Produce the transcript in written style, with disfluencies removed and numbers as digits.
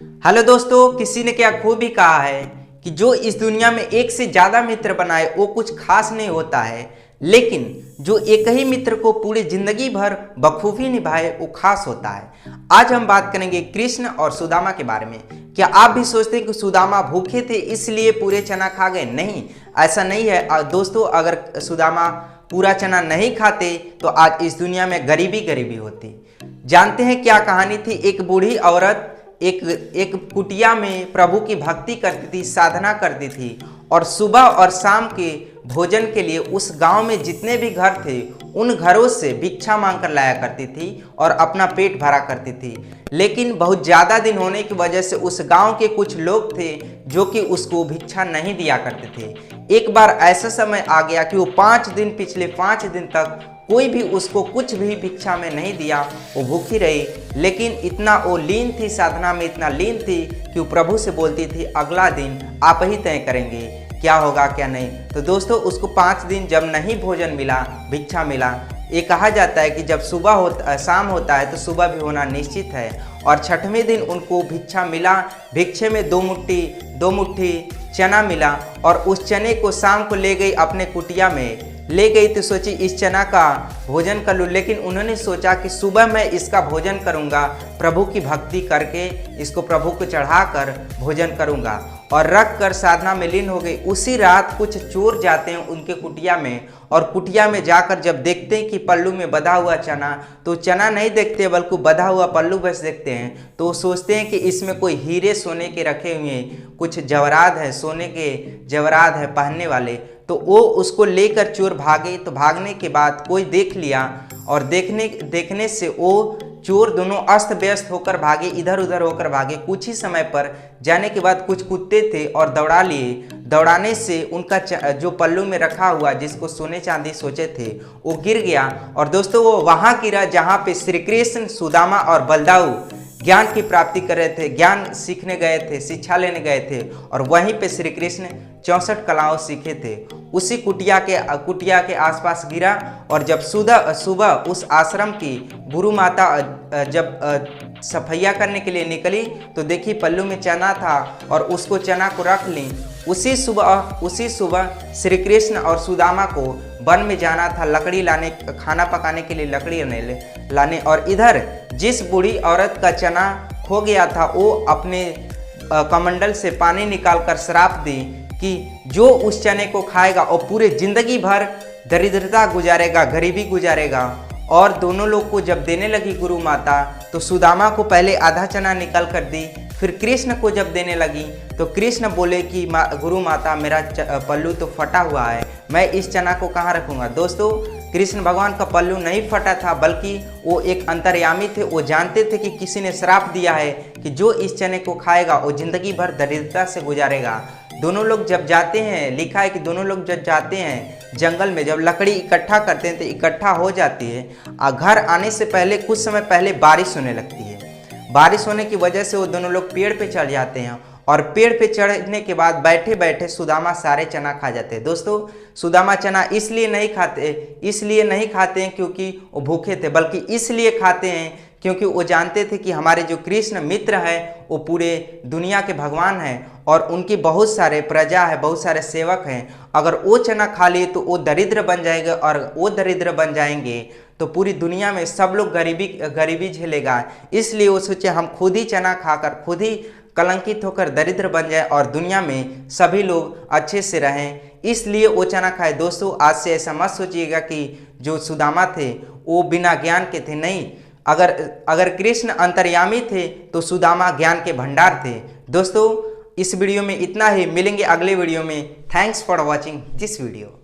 Hello दोस्तों, किसी ने क्या खूब ही कहा है कि जो इस दुनिया में एक से ज़्यादा मित्र बनाए वो कुछ खास नहीं होता है, लेकिन जो एक ही मित्र को पूरी जिंदगी भर बखूबी निभाए वो खास होता है। आज हम बात करेंगे कृष्ण और सुदामा के बारे में। क्या आप भी सोचते हैं कि सुदामा भूखे थे इसलिए पूरे चना खा गए? नहीं, ऐसा नहीं है दोस्तों। अगर सुदामा पूरा चना नहीं खाते तो आज इस दुनिया में गरीबी गरीबी होती। जानते हैं क्या कहानी थी? एक बूढ़ी औरत एक कुटिया में प्रभु की भक्ति करती थी, साधना करती थी, और सुबह और शाम के भोजन के लिए उस गांव में जितने भी घर थे उन घरों से भिक्षा मांग कर लाया करती थी और अपना पेट भरा करती थी। लेकिन बहुत ज़्यादा दिन होने की वजह से उस गांव के कुछ लोग थे जो कि उसको भिक्षा नहीं दिया करते थे। एक बार ऐसा समय आ गया कि वो पिछले 5 दिन तक कोई भी उसको कुछ भी भिक्षा में नहीं दिया। वो भूखी रही, लेकिन इतना वो लीन थी, साधना में इतना लीन थी कि वो प्रभु से बोलती थी अगला दिन आप ही तय करेंगे क्या होगा क्या नहीं। तो दोस्तों, उसको 5 दिन जब नहीं भोजन मिला, भिक्षा मिला, ये कहा जाता है कि जब शाम होता है तो सुबह भी होना निश्चित है। और 6वें दिन उनको भिक्षा मिला। भिक्षे में 2 मुट्ठी चना मिला और उस चने को शाम को ले गई, अपने कुटिया में ले गई। तो सोची इस चना का भोजन कर लूँ, लेकिन उन्होंने सोचा कि सुबह मैं इसका भोजन करूँगा, प्रभु की भक्ति करके इसको प्रभु को चढ़ाकर भोजन करूँगा, और रख कर साधना में लीन हो गई। उसी रात कुछ चोर जाते हैं उनके कुटिया में, और कुटिया में जाकर जब देखते हैं कि पल्लू में बंधा हुआ चना, तो चना नहीं देखते बल्कि बंधा हुआ पल्लू बस देखते हैं। तो सोचते हैं कि इसमें कोई हीरे सोने के रखे हुए कुछ जवाहरात है, सोने के जवाहरात है पहनने वाले। तो वो उसको लेकर चोर भागे। तो भागने के बाद कोई देख लिया, और देखने से वो चोर दोनों अस्त व्यस्त होकर भागे, इधर उधर होकर भागे। कुछ ही समय पर जाने के बाद कुछ कुत्ते थे और दौड़ा लिए। दौड़ाने से उनका जो पल्लू में रखा हुआ, जिसको सोने चांदी सोचे थे, वो गिर गया। और दोस्तों, वो वहाँ गिरा जहाँ पे श्री कृष्ण, सुदामा और बलदाऊ ज्ञान की प्राप्ति कर रहे थे, ज्ञान सीखने गए थे, शिक्षा लेने गए थे, और वहीं पे श्री कृष्ण 64 कलाओं सीखे थे। उसी कुटिया के आसपास गिरा। और जब सुबह उस आश्रम की गुरु माता जब सफैया करने के लिए निकली तो देखी पल्लू में चना था और उसको चना को रख ली। उसी सुबह श्री कृष्ण और सुदामा को वन में जाना था लकड़ी लाने, खाना पकाने के लिए लकड़ी लाने। और इधर जिस बूढ़ी औरत का चना खो गया था, वो अपने कमंडल से पानी निकालकर श्राप दी कि जो उस चने को खाएगा और पूरे जिंदगी भर दरिद्रता गुजारेगा, गरीबी गुजारेगा। और दोनों लोग को जब देने लगी गुरु माता, तो सुदामा को पहले आधा चना निकल कर दी, फिर कृष्ण को जब देने लगी तो कृष्ण बोले कि गुरु माता, मेरा पल्लू तो फटा हुआ है, मैं इस चना को कहाँ रखूँगा। दोस्तों, कृष्ण भगवान का पल्लू नहीं फटा था, बल्कि वो एक अंतर्यामी थे। वो जानते थे कि किसी ने श्राप दिया है कि जो इस चने को खाएगा वो जिंदगी भर दरिद्रता से गुजारेगा। दोनों लोग जब जाते हैं, लिखा है कि दोनों लोग जब जाते हैं जंगल में, जब लकड़ी इकट्ठा करते हैं तो इकट्ठा हो जाती है। घर आने से पहले कुछ समय पहले बारिश होने लगती है। बारिश होने की वजह से वो दोनों लोग पेड़ पे चढ़ जाते हैं, और पेड़ पे चढ़ने के बाद बैठे बैठे सुदामा सारे चना खा जाते हैं। दोस्तों, सुदामा चना इसलिए नहीं खाते हैं क्योंकि वो भूखे थे, बल्कि इसलिए खाते हैं क्योंकि वो जानते थे कि हमारे जो कृष्ण मित्र है वो पूरे दुनिया के भगवान हैं, और उनकी बहुत सारे प्रजा है, बहुत सारे सेवक हैं। अगर वो चना खा लिए तो वो दरिद्र बन जाएंगे, और वो दरिद्र बन जाएंगे तो पूरी दुनिया में सब लोग गरीबी झेलेगा। इसलिए वो सोचे हम खुद ही चना खाकर खुद ही कलंकित होकर दरिद्र बन जाए और दुनिया में सभी लोग अच्छे से रहें, इसलिए वो चना खाए। दोस्तों, आज से ऐसा मत सोचिएगा कि जो सुदामा थे वो बिना ज्ञान के थे। नहीं, अगर कृष्ण अंतर्यामी थे तो सुदामा ज्ञान के भंडार थे। दोस्तों, इस वीडियो में इतना ही। मिलेंगे अगले वीडियो में। Thanks for watching this video.